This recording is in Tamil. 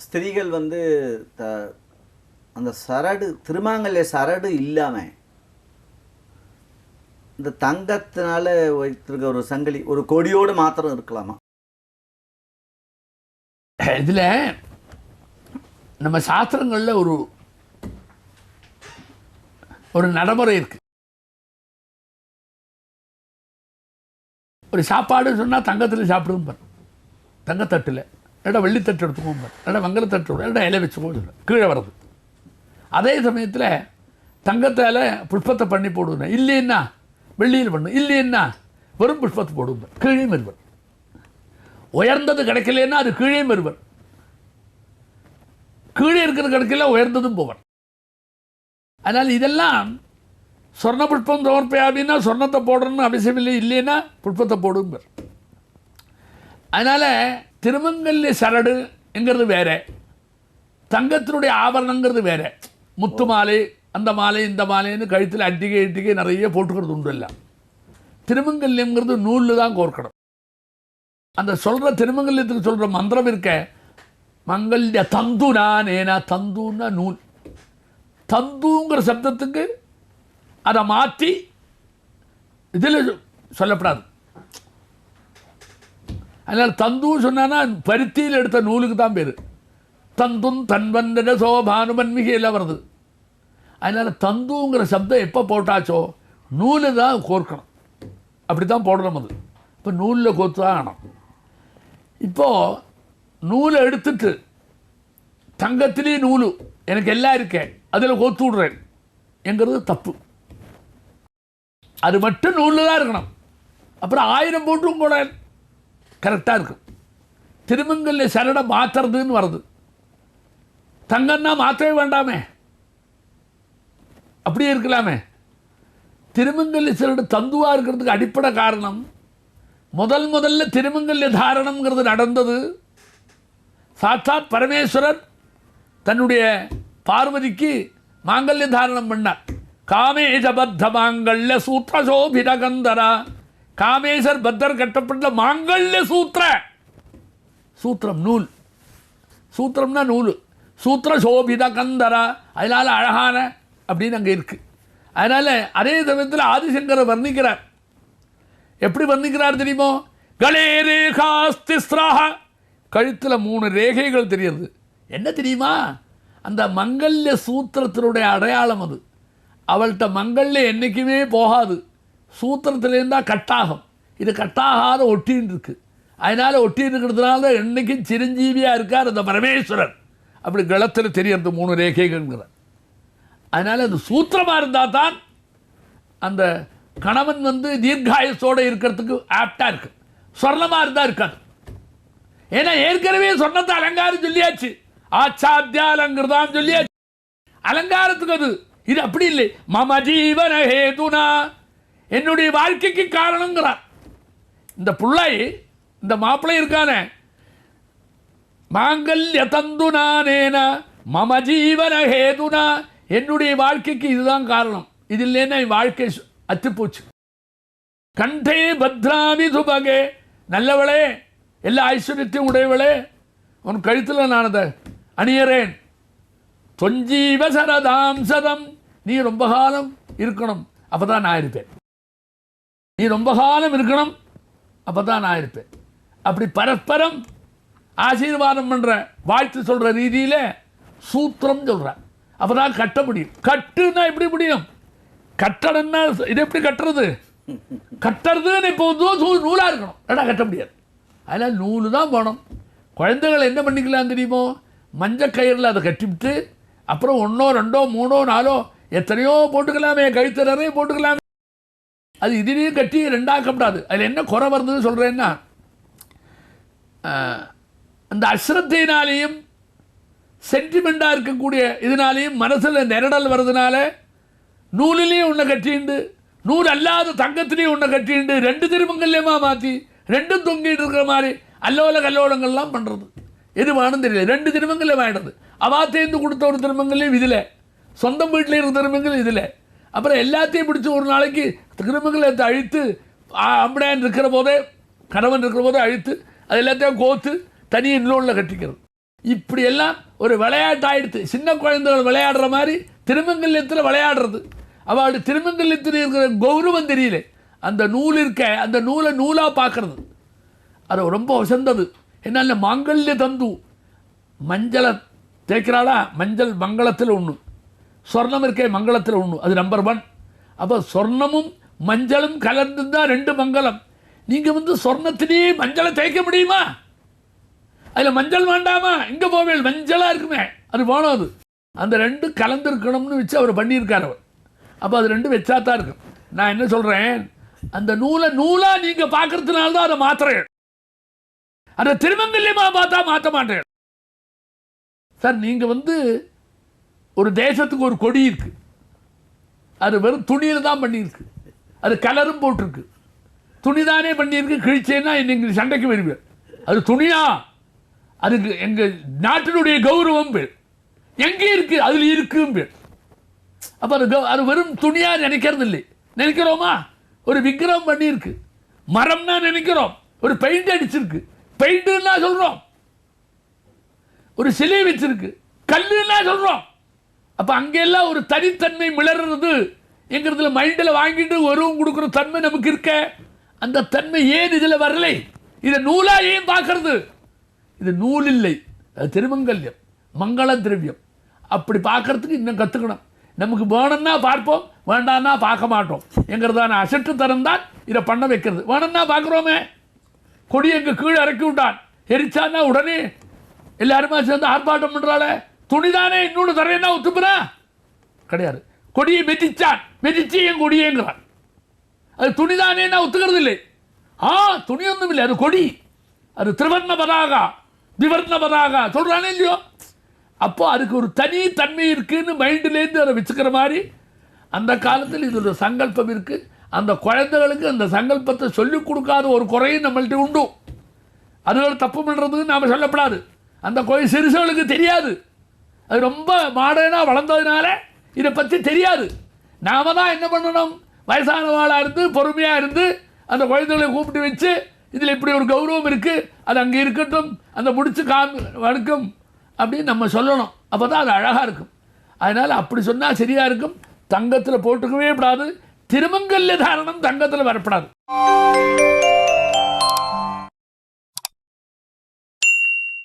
ஸ்திரீகள் வந்து த அந்த சரடு திருமாங்கல்ய சரடு இல்லாமல் இந்த தங்கத்தினால வைத்திருக்க ஒரு சங்கிலி ஒரு கொடியோடு மாத்திரம் இருக்கலாமா? இதில் நம்ம சாஸ்திரங்களில் ஒரு ஒரு நடைமுறை இருக்கு. ஒரு சாப்பாடு சொன்னால் தங்கத்தில் சாப்பிடுவோம் பார், தங்கத்தட்டில் இடம் வெள்ளித்தட்டு எடுத்துக்கோம் பார், இடம் வெங்கலத்தட்டு இடம் இலை வச்சுக்கோங்க கீழே வர்றது. அதே சமயத்தில் தங்கத்தால் புஷ்பத்தை பண்ணி போடுவேன், இல்லைன்னா வெள்ளியில் பண்ணு, இல்லைன்னா வெறும் புஷ்பத்தை போடுவேன், கீழே மறுவர். உயர்ந்தது கிடைக்கலன்னா அது கீழே மறுவர், கீழே இருக்கிறது கிடைக்கல உயர்ந்ததும் போவார். அதனால் இதெல்லாம் சொர்ண புஷ்பம் சமர்ப்பயாமின்னா சொர்ணத்தை போடணும்னு அவசியம் இல்லை, இல்லைன்னா புஷ்பத்தை போடுங்க. அதனால் திருமங்கல்ய சரடுங்கிறது வேற, தங்கத்தினுடைய ஆபரணங்கிறது வேற. முத்து மாலை, அந்த மாலை இந்த மாலைன்னு கழுத்தில் அட்டிகை இட்டிகை நிறைய போட்டுக்கிறது உண்டு. இல்லை, திருமங்கல்யங்கிறது நூலில் தான் கோர்க்கணும். அந்த சொல்கிற திருமங்கல்யத்துக்கு சொல்கிற மந்திரம் இருக்க, மங்கல்ய தந்துனா நேனா, தந்துன்னா நூல். தந்துங்கிற சப்தத்துக்கு அதை மாற்றி இதில் சொல்லப்படாது. அதனால் தந்து சொன்னா பருத்தியில் எடுத்த நூலுக்கு தான் பேர். தந்தும் தன்வந்த சோபானுமன்மிகை எல்லாம் வருது. அதனால் தந்துங்கிற சப்தம் எப்போ போட்டாச்சோ நூலு தான் கோர்க்கணும், அப்படி தான் போடணும். அது இப்போ நூலில் கோத்து தான் ஆகணும். இப்போது நூலை எடுத்துட்டு தங்கத்திலேயே நூலு எனக்கு எல்லாம் இருக்கேன் அதில் கோத்து விடுறேன் என்கிறது தப்பு. அது மட்டும் நூலில் தான் இருக்கணும். அப்புறம் 1000 போட்டும் கூட கரெக்டாக இருக்கும். திருமங்கல்ய சரடை மாற்றுறதுன்னு வருது, தங்கன்னா மாற்றவே வேண்டாமே, அப்படியே இருக்கலாமே. திருமங்கல்ய சரடு தந்துவாக இருக்கிறதுக்கு அடிப்படை காரணம், முதல்ல திருமங்கல்ய தாரணம்ங்கிறது நடந்தது. சாட்சாத் பரமேஸ்வரர் தன்னுடைய பார்வதிக்கு மாங்கல்ய தாரணம் பண்ணார். காமேசபத்த மாங்கல்ய சூத்திர சோபித கந்தரா, காமேசர் பத்தர் கட்டப்பட்ட மாங்கல்ய சூத்திரம் நூல், சூத்திரம்னா நூல், சூத்திர சோபித கந்தரா, அதனால் அழகான அப்படின்னு அங்கே இருக்குது. அதனால் அதே சமயத்தில் ஆதிசங்கரை வர்ணிக்கிறார். எப்படி வர்ணிக்கிறார் தெரியுமோ? கலே ரேகாஸ்திஸ்ராஹ, கழுத்தில் 3 ரேகைகள் தெரியுது. என்ன தெரியுமா? அந்த மங்கல்ய சூத்திரத்தினுடைய அடையாளம் அது. அவள்கிட்ட மங்கல்ய என்றைக்குமே போகாது, சூத்திரத்துலேருந்தா கட்டாகும். இது கட்டாகாத ஒட்டின்னு இருக்கு. அதனால் ஒட்டின்னு இருக்கிறதுனால என்றைக்கும் சிரஞ்சீவியாக இருக்கார் அந்த பரமேஸ்வரர். அப்படி கலத்தில் தெரியறது 3 ரேகைகள்ங்கிறார். அதனால் அது சூத்திரமாக இருந்தால் தான் அந்த கணவன் வந்து தீர்காயசோடு இருக்கிறதுக்கு ஆப்டாக இருக்குது. சொர்ணமாக இருந்தால் இருக்காது. ஏன்னா ஏற்கனவே சொர்ணத்தை அலங்காரம் சொல்லியாச்சு, ஆச்சாத்தியாலங்கிறதான் சொல்லியாச்சு அலங்காரத்துக்கு. அது இது அப்படி இல்லை. மம ஜீவன ஹேதுனா, என்னுடைய வாழ்க்கைக்கு காரணங்கிறார். இந்த பிள்ளை, இந்த மாப்பிள்ளை இருக்கானே, மாங்கல்ய தந்துனானேன மம ஜீவன ஹேதுனா, என்னுடைய வாழ்க்கைக்கு இதுதான் காரணம். இது இல்லைன்னா என் வாழ்க்கை அத்துப்போச்சு. கண்டே பத்ராமி சுபகே, நல்லவளே, எல்லா ஐஸ்வர்யத்தையும் உடையவளே, உன் கழுத்தில் நான் அதை அணியறேன். தொஞ்சீவ சரதாம் சதம், நீ ரொம்ப காலம் இருக்கணும், அப்போ தான் நான் இருப்பேன். நீ ரொம்ப காலம் இருக்கணும், அப்போ தான் நான் இருப்பேன். அப்படி பரஸ்பரம் ஆசீர்வாதம் பண்ணுற, வாழ்த்து சொல்கிற ரீதியில் சூத்திரம் சொல்கிறேன். அப்போ தான் கட்ட முடியும். கட்டுன்னா எப்படி முடியும்? கட்டணும்னா இது எப்படி கட்டுறது? கட்டுறதுன்னு இப்போ நூலாக இருக்கணும், ஏன்னா கட்ட முடியாது. அதனால் நூலு தான் போகணும். குழந்தைகள் என்ன பண்ணிக்கலாம் தெரியுமோ? மஞ்சள் கயிறில் அதை கட்டிவிட்டு அப்புறம் 1 2 3 4 எத்தனையோ போட்டுக்கலாமே, கழுத்து நிறைய போட்டுக்கலாமே. அது இதுலேயும் கட்டி 2ஆக்கப்படாது. அதில் என்ன குறை வருதுன்னு சொல்கிறேன்னா, அந்த அஸ்ரத்தையினாலேயும் சென்டிமெண்ட்டாக இருக்கக்கூடிய இதனாலேயும் மனசில் நெருடல் வர்றதுனால நூலிலையும் ஒன்றை கட்டிண்டு, நூல் அல்லாத தங்கத்திலையும் ஒன்றை கட்டிண்டு 2 திருமங்கல்யமாக மாற்றி 2ம் தொங்கிட்டு இருக்கிற மாதிரி அல்லோல கல்லோலங்கள்லாம் பண்ணுறது. எது வேணும் தெரியல, 2 திருமங்கல்யம் ஆகிடுறது. அவாத்தேந்து கொடுத்த ஒரு திருமங்கல்யம் இதில், சொந்தம் வீட்டில் இருக்கிற திருமங்கல்யம் இதில். அப்புறம் எல்லாத்தையும் பிடிச்சி ஒரு நாளைக்கு திருமங்கலத்தை அழித்து, அம்படையான் இருக்கிற போதே, கணவன் இருக்கிற போதே அழித்து, அது எல்லாத்தையும் கோத்து தனி இன்னொன்றில் கட்டிக்கிறது. இப்படியெல்லாம் ஒரு விளையாட்டு ஆயிடுத்து. சின்ன குழந்தைகள் விளையாடுற மாதிரி திருமங்கல்யத்தில் விளையாடுறது. அவளுடைய திருமங்கல்யத்தில் இருக்கிற கௌரவம் தெரியல. அந்த நூல் இருக்க, அந்த நூலை நூலாக பார்க்கறது அது ரொம்ப வசந்தது. என்னால் மாங்கல்ய தந்து மஞ்சளை தேய்க்கிறாளா, மஞ்சள் மங்களத்தில் ஒன்று, சொர்ணம் இருக்கே மங்களத்தில் ஒன்று, அது நம்பர் 1. அப்போ சொர்ணமும் மஞ்சளும் கலந்து தான் 2 மங்களம். நீங்கள் சொர்ணத்திலேயே மஞ்சளை தேய்க்க முடியுமா? அதில் மஞ்சள் வேண்டாமா? இங்கே போவேல் மஞ்சளாக இருக்குமே, அது வேணும். அது அந்த 2 கலந்துருக்கணும்னு வச்சு அவர் பண்ணியிருக்கார் அவர். அப்போ அது 2 வச்சா தான் இருக்கும். நான் என்ன சொல்கிறேன், அந்த நூலை நூலாக நீங்கள் பார்க்கறதுனால தான் அதை மாற்றுறேன். அந்த திருமங்கல்யமாக பார்த்தா மாற்ற மாட்டேன் சார். நீங்கள் ஒரு தேசத்துக்கு ஒரு கொடி இருக்குது, அது வெறும் துணியில் தான் பண்ணியிருக்கு, அது கலரும் போட்டிருக்கு, துணி தானே பண்ணியிருக்கு. கிழிச்சேன்னா நீங்கள் சண்டைக்கு வருவேன். அது துணியா? அதுக்கு எங்கள் நாட்டினுடைய கௌரவம் பேர் எங்கே இருக்குது, அதில் இருக்கும் பேர். அப்போ அது வெறும் துணியாக நினைக்கிறது இல்லை. நினைக்கிறோமா? ஒரு விக்கிரகம் பண்ணியிருக்கு, மரம்னா நினைக்கிறோம், ஒரு பெயிண்ட் அடிச்சிருக்கு, பெயிண்ட்னா சொல்கிறோம், ஒரு சிலை வச்சிருக்கு, கல்லுன்னா சொல்கிறோம். அப்போ அங்கெல்லாம் ஒரு தனித்தன்மை மிளறது என்கிறதுல மைண்டில் வாங்கிட்டு உருவம் கொடுக்குற தன்மை நமக்கு இருக்க. அந்த தன்மை ஏன் இதில் வரலை? இதை நூலாக ஏன் பார்க்கறது? இது நூல் இல்லை, அது திருமங்கல்யம், மங்கள திரவியம். அப்படி பார்க்கறதுக்கு இன்னும் கற்றுக்கணும். நமக்கு வேணும்னா பார்ப்போம், வேண்டாம்னா பார்க்க மாட்டோம் என்கிறதான அசட்டு தரம் தான் இதை பண்ண வைக்கிறது. வேணும்னா பார்க்குறோமே. கொடி எங்கள் கீழே இறக்கி விட்டான், எரிச்சான்னா உடனே எல்லாருமே சேர்ந்து ஆர்ப்பாட்டம் பண்ணுறாள. துணிதானே இன்னொன்று தரேன்னா ஒத்துப்புறா? கிடையாது. கொடியை மெதிச்சான், மெதிச்சு என் கொடியேங்கிறான். அது துணிதானேன்னா ஒத்துக்கிறது இல்லை. துணி ஒன்றும் இல்லை, அது கொடி, அது திரிவர்ண பதாகா, திவர்ண பதாகா சொல்கிறானே இல்லையோ. அப்போ அதுக்கு ஒரு தனி தன்மை இருக்குன்னு மைண்டிலேருந்து அதை வச்சுக்கிற மாதிரி அந்த காலத்தில் இது ஒரு சங்கல்பம் இருக்குது. அந்த குழந்தைகளுக்கு அந்த சங்கல்பத்தை சொல்லிக் கொடுக்காத ஒரு குறையும் நம்மள்கிட்ட உண்டு. அதுகள் தப்பு பண்ணுறதுக்கு நாம் சொல்லப்படாது. அந்த கோயில் சிறுசுகளுக்கு தெரியாது, அது ரொம்ப மாடர்னாக வளர்ந்ததுனால இதை பற்றி தெரியாது. நாம் தான் என்ன பண்ணணும், வயசானவாளாக இருந்து பொறுமையாக இருந்து அந்த குழந்தைகளை கூப்பிட்டு வச்சு இதில் இப்படி ஒரு கௌரவம் இருக்குது, அது அங்கே இருக்கட்டும், அந்த முடிச்சு வணக்கம் அப்படின்னு நம்ம சொல்லணும். அப்போ தான் அது அழகாக இருக்கும். அதனால் அப்படி சொன்னால் சரியாக இருக்கும். தங்கத்தில் போட்டுக்கவே கூடாது. திருமங்கல்ய தாரணம் தங்கத்தில் வரப்படாது.